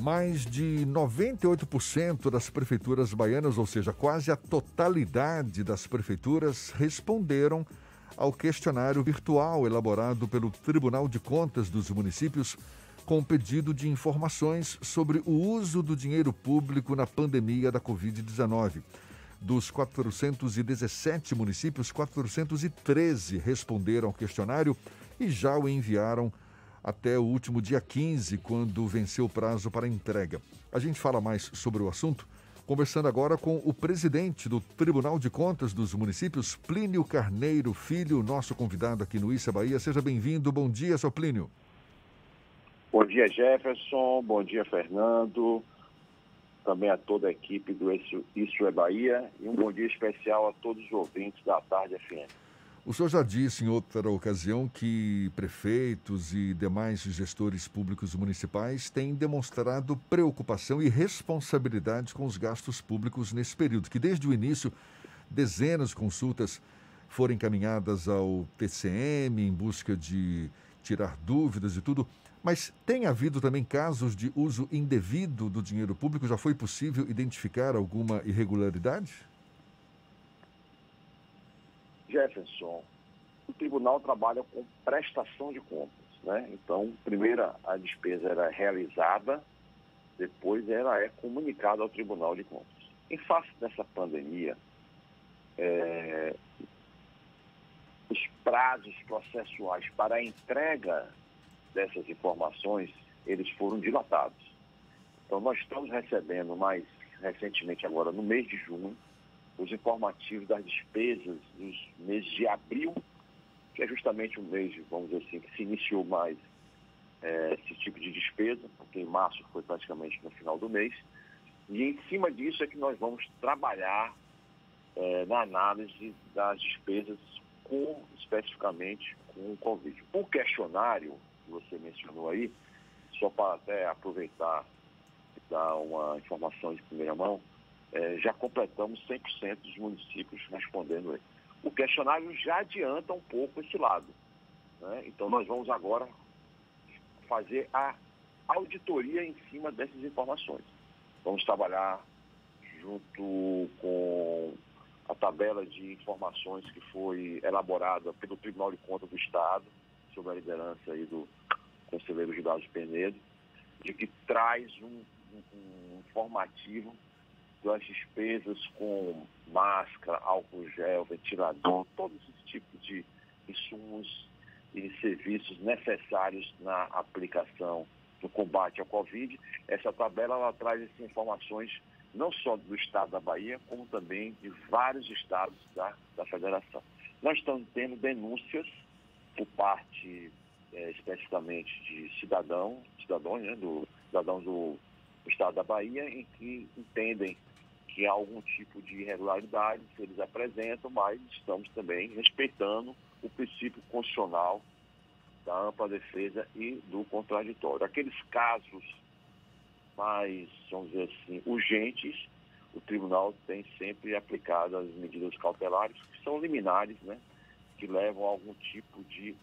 Mais de 98% das prefeituras baianas, ou seja, quase a totalidade das prefeituras, responderam ao questionário virtual elaborado pelo Tribunal de Contas dos Municípios com pedido de informações sobre o uso do dinheiro público na pandemia da Covid-19. Dos 417 municípios, 413 responderam ao questionário e já o enviaram até o último dia 15, quando venceu o prazo para entrega. A gente fala mais sobre o assunto, conversando agora com o presidente do Tribunal de Contas dos Municípios, Plínio Carneiro Filho, nosso convidado aqui no Issa Bahia. Seja bem-vindo. Bom dia, seu Plínio. Bom dia, Jefferson. Bom dia, Fernando. Também a toda a equipe do Isso é Bahia. E um bom dia especial a todos os ouvintes da Tarde FM. O senhor já disse em outra ocasião que prefeitos e demais gestores públicos municipais têm demonstrado preocupação e responsabilidade com os gastos públicos nesse período, que desde o início dezenas de consultas foram encaminhadas ao TCM em busca de tirar dúvidas e tudo, mas tem havido também casos de uso indevido do dinheiro público? Já foi possível identificar alguma irregularidade? Jefferson, o tribunal trabalha com prestação de contas, né? Então, primeiro a despesa era realizada, depois ela é comunicada ao Tribunal de Contas. Em face dessa pandemia, os prazos processuais para a entrega dessas informações, eles foram dilatados. Então, nós estamos recebendo mais recentemente agora, no mês de junho, os informativos das despesas dos meses de abril, que é justamente o mês, vamos dizer assim, que se iniciou mais esse tipo de despesa, porque em março foi praticamente no final do mês. E em cima disso é que nós vamos trabalhar na análise das despesas especificamente com o Covid. O questionário que você mencionou aí, só para até aproveitar e dar uma informação de primeira mão, já completamos 100% dos municípios respondendo ele. O questionário já adianta um pouco esse lado, né? Então, nós vamos agora fazer a auditoria em cima dessas informações. Vamos trabalhar junto com a tabela de informações que foi elaborada pelo Tribunal de Contas do Estado, sob a liderança aí do conselheiro Gilberto Penedo, de que traz um informativo das despesas com máscara, álcool gel, ventilador, todos esses tipos de insumos e serviços necessários na aplicação do combate ao Covid. Essa tabela ela traz essas informações não só do estado da Bahia, como também de vários estados da federação. Nós estamos tendo denúncias por parte, especificamente, de cidadãos, né, cidadãos do estado da Bahia, em que entendem que há algum tipo de irregularidade que eles apresentam, mas estamos também respeitando o princípio constitucional da ampla defesa e do contraditório. Aqueles casos mais, vamos dizer assim, urgentes, o tribunal tem sempre aplicado as medidas cautelares, que são liminares, né, que levam a algum tipo de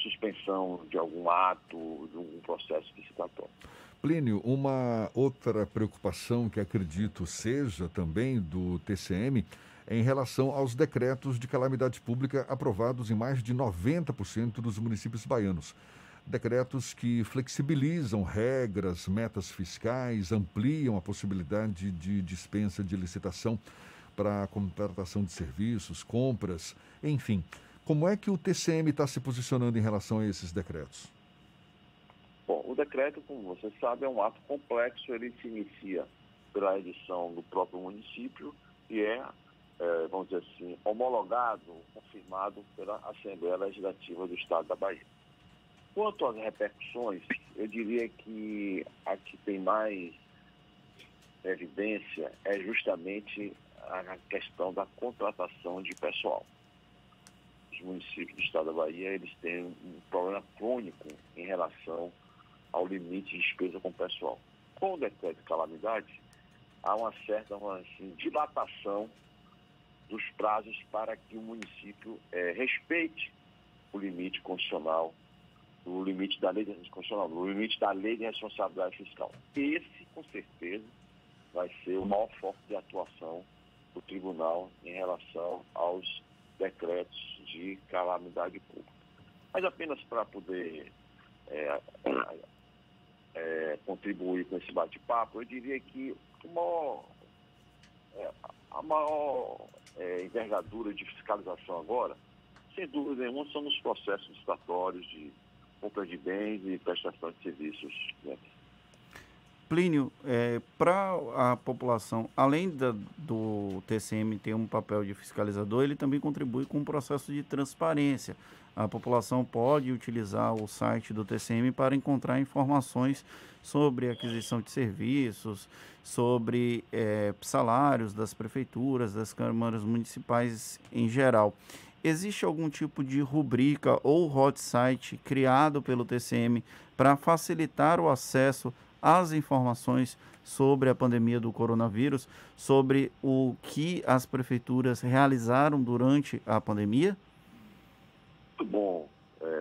suspensão de algum ato, de um processo licitatório. Plínio, uma outra preocupação que acredito seja também do TCM é em relação aos decretos de calamidade pública aprovados em mais de 90% dos municípios baianos. Decretos que flexibilizam regras, metas fiscais, ampliam a possibilidade de dispensa de licitação para a contratação de serviços, compras, enfim. Como é que o TCM está se posicionando em relação a esses decretos? Bom, o decreto, como você sabe, é um ato complexo, ele se inicia pela edição do próprio município e vamos dizer assim, homologado, confirmado pela Assembleia Legislativa do Estado da Bahia. Quanto às repercussões, eu diria que a que tem mais evidência é justamente a questão da contratação de pessoal. Os municípios do Estado da Bahia, eles têm um problema crônico em relação ao limite de despesa com o pessoal. Com o decreto de calamidade, há uma certa dilatação dos prazos para que o município respeite o limite constitucional no limite da lei de constitucional, no limite da lei de responsabilidade fiscal. Esse, com certeza, vai ser o maior foco de atuação do tribunal em relação aos decretos de calamidade pública. Mas apenas para poder contribuir com esse bate-papo, eu diria que a maior envergadura de fiscalização agora, sem dúvida nenhuma, são nos processos licitatórios de compra de bens e prestação de serviços, né? Plínio, para a população, além do TCM ter um papel de fiscalizador, ele também contribui com o processo de transparência. A população pode utilizar o site do TCM para encontrar informações sobre aquisição de serviços, sobre salários das prefeituras, das câmaras municipais em geral. Existe algum tipo de rubrica ou hot site criado pelo TCM para facilitar o acesso às informações sobre a pandemia do coronavírus, sobre o que as prefeituras realizaram durante a pandemia? Muito bom,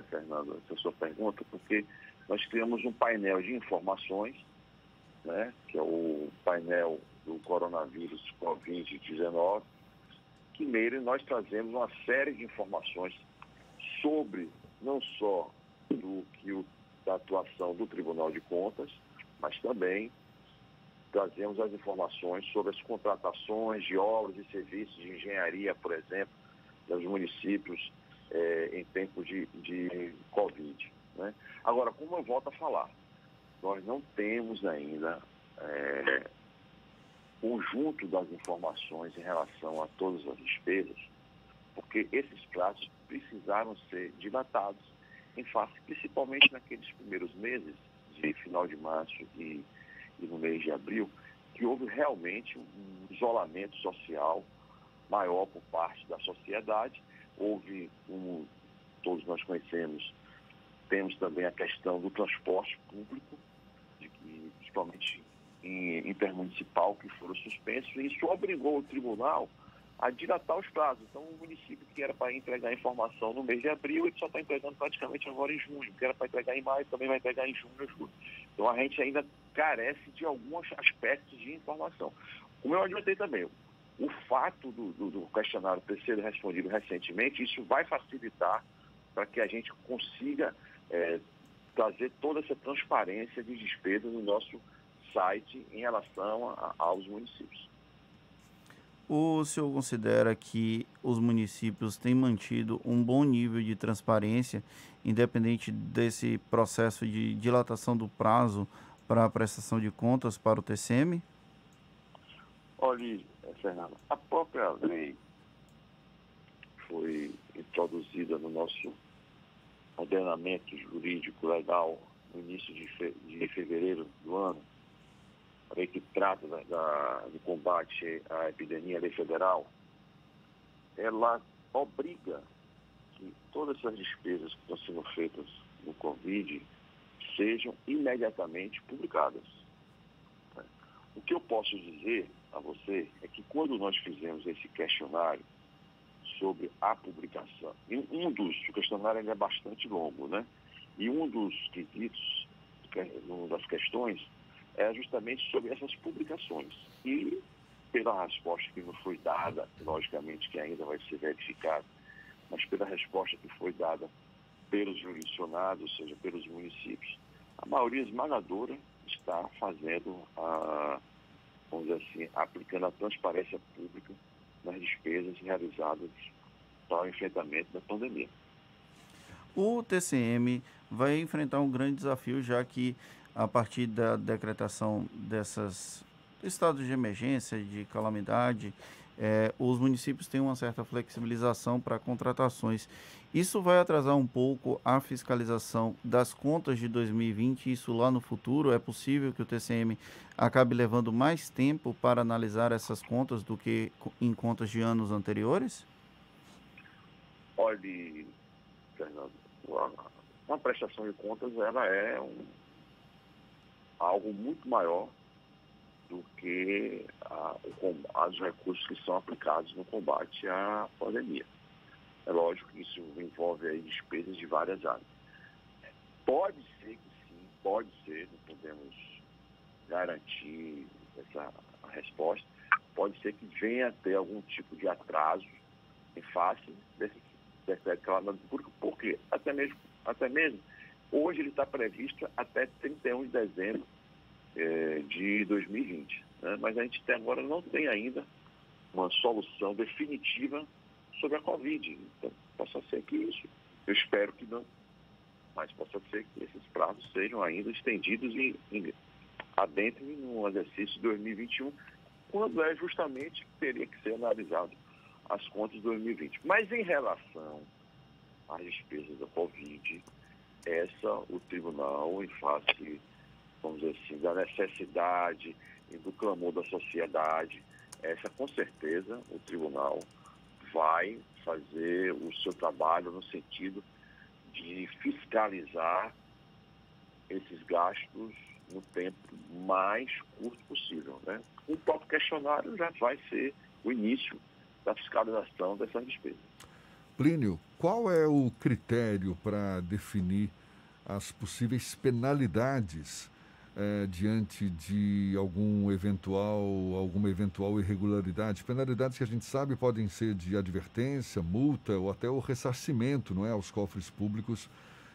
Fernando, essa sua pergunta, porque nós criamos um painel de informações, né, que é o painel do coronavírus Covid-19, que nele nós trazemos uma série de informações sobre não só da atuação do Tribunal de Contas, mas também trazemos as informações sobre as contratações de obras e serviços de engenharia, por exemplo, dos municípios em tempo de Covid, né? Agora, como eu volto a falar, nós não temos ainda conjunto das informações em relação a todas as despesas, porque esses prazos precisaram ser dilatados em face, principalmente naqueles primeiros meses, de final de março e no mês de abril, que houve realmente um isolamento social maior por parte da sociedade. Houve, como todos nós conhecemos, temos também a questão do transporte público, principalmente intermunicipal, que foram suspensos, e isso obrigou o tribunal a dilatar os prazos. Então, o município que era para entregar informação no mês de abril, ele só está entregando praticamente agora em junho, que era para entregar em maio, também vai entregar em junho ou julho. Então, a gente ainda carece de alguns aspectos de informação. Como eu adiantei também, o fato do questionário ter sido respondido recentemente, isso vai facilitar para que a gente consiga trazer toda essa transparência de despesas no nosso site em relação aos municípios. O senhor considera que os municípios têm mantido um bom nível de transparência, independente desse processo de dilatação do prazo para a prestação de contas para o TCM? Olha, Fernando, a própria lei foi introduzida no nosso ordenamento jurídico legal no início de fevereiro do ano, a lei que trata do combate à epidemia, a lei federal, ela obriga que todas essas despesas que estão sendo feitas no Covid sejam imediatamente publicadas. O que eu posso dizer a você é que quando nós fizemos esse questionário sobre a publicação, o questionário ele é bastante longo, né? E um dos quesitos, uma das questões, é justamente sobre essas publicações. E pela resposta que nos foi dada, logicamente que ainda vai ser verificada, mas pela resposta que foi dada pelos jurisdicionados, ou seja, pelos municípios, a maioria esmagadora está fazendo, vamos dizer assim, aplicando a transparência pública nas despesas realizadas para o enfrentamento da pandemia. O TCM vai enfrentar um grande desafio, já que a partir da decretação desses estados de emergência, de calamidade, os municípios têm uma certa flexibilização para contratações. Isso vai atrasar um pouco a fiscalização das contas de 2020, isso lá no futuro? É possível que o TCM acabe levando mais tempo para analisar essas contas do que em contas de anos anteriores? Olhe, Fernando, uma prestação de contas ela é algo muito maior do que os recursos que são aplicados no combate à pandemia. É lógico que isso envolve aí despesas de várias áreas. Pode ser que sim, pode ser, não podemos garantir a resposta. Pode ser que venha a ter algum tipo de atraso em face desse decreto clamado público. Por quê? Até mesmo hoje ele está previsto até 31 de dezembro de 2020. Né? Mas a gente até agora não tem ainda uma solução definitiva sobre a Covid. Então, possa ser que isso, eu espero que não, mas possa ser que esses prazos sejam ainda estendidos adentrem no exercício de 2021, quando justamente teria que ser analisado as contas de 2020. Mas em relação às despesas da Covid, o tribunal, em face, vamos dizer assim, da necessidade e do clamor da sociedade, com certeza o tribunal vai fazer o seu trabalho no sentido de fiscalizar esses gastos no tempo mais curto possível. Né? O próprio questionário já vai ser o início da fiscalização dessas despesas. Plínio, qual é o critério para definir as possíveis penalidades diante de alguma eventual irregularidade? Penalidades que a gente sabe podem ser de advertência, multa ou até o ressarcimento, não é, aos cofres públicos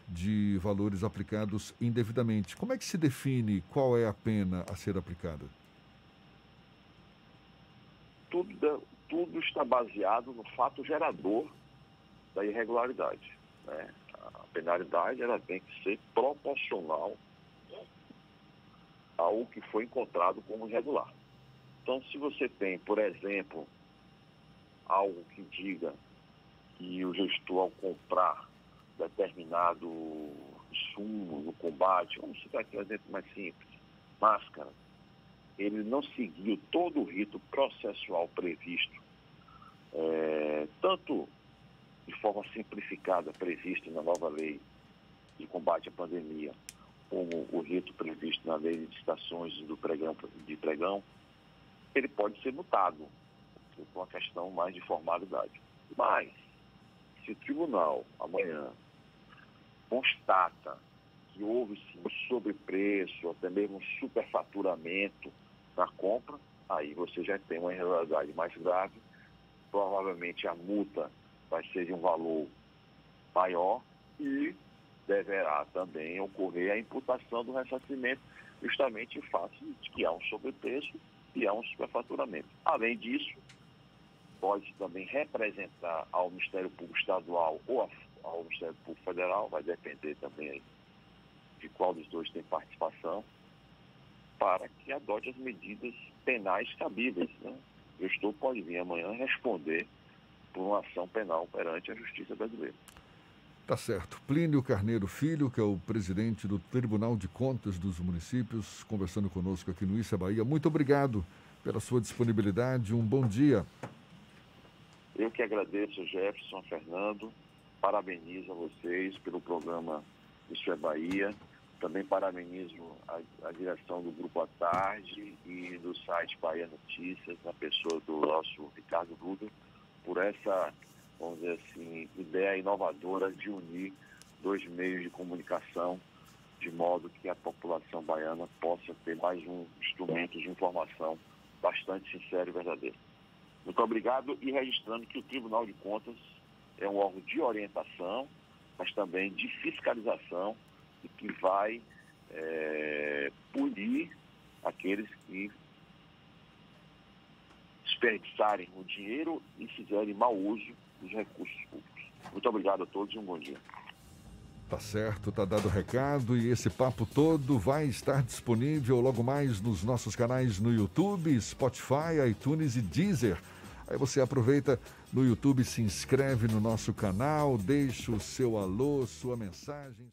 de valores aplicados indevidamente. Como é que se define qual é a pena a ser aplicada? Tudo está baseado no fato gerador da irregularidade. Né? A penalidade ela tem que ser proporcional ao que foi encontrado como irregular. Então, se você tem, por exemplo, algo que diga que o gestor, ao comprar determinado insumo no combate, vamos citar aqui um exemplo mais simples, máscara, ele não seguiu todo o rito processual previsto, tanto de forma simplificada previsto na nova lei de combate à pandemia, como o rito previsto na lei de licitações de pregão, ele pode ser multado, por uma questão mais de formalidade. Mas, se o tribunal, amanhã, constata que houve sim um sobrepreço, até mesmo um superfaturamento na compra, aí você já tem uma irregularidade mais grave, provavelmente a multa vai ser de um valor maior e deverá também ocorrer a imputação do ressarcimento, justamente em face de que há um sobrepreço e há um superfaturamento. Além disso, pode também representar ao Ministério Público Estadual ou ao Ministério Público Federal, vai depender também de qual dos dois tem participação, para que adote as medidas penais cabíveis. Né? O gestor pode vir amanhã responder por uma ação penal perante a Justiça brasileira. Tá certo. Plínio Carneiro Filho, que é o presidente do Tribunal de Contas dos Municípios, conversando conosco aqui no Issa Bahia. Muito obrigado pela sua disponibilidade. Um bom dia. Eu que agradeço, Jefferson, Fernando. Parabenizo a vocês pelo programa Isso é Bahia. Também parabenizo a direção do Grupo à Tarde e do site Bahia Notícias, na pessoa do nosso Ricardo Rubio, por essa, vamos dizer assim, ideia inovadora de unir dois meios de comunicação, de modo que a população baiana possa ter mais um instrumento de informação bastante sincero e verdadeiro. Muito obrigado, e registrando que o Tribunal de Contas é um órgão de orientação, mas também de fiscalização, e que vai punir aqueles que desperdiçarem o dinheiro e fizerem mau uso dos recursos públicos. Muito obrigado a todos e um bom dia. Tá certo, tá dado o recado, e esse papo todo vai estar disponível logo mais nos nossos canais no YouTube, Spotify, iTunes e Deezer. Aí você aproveita no YouTube, se inscreve no nosso canal, deixa o seu alô, sua mensagem.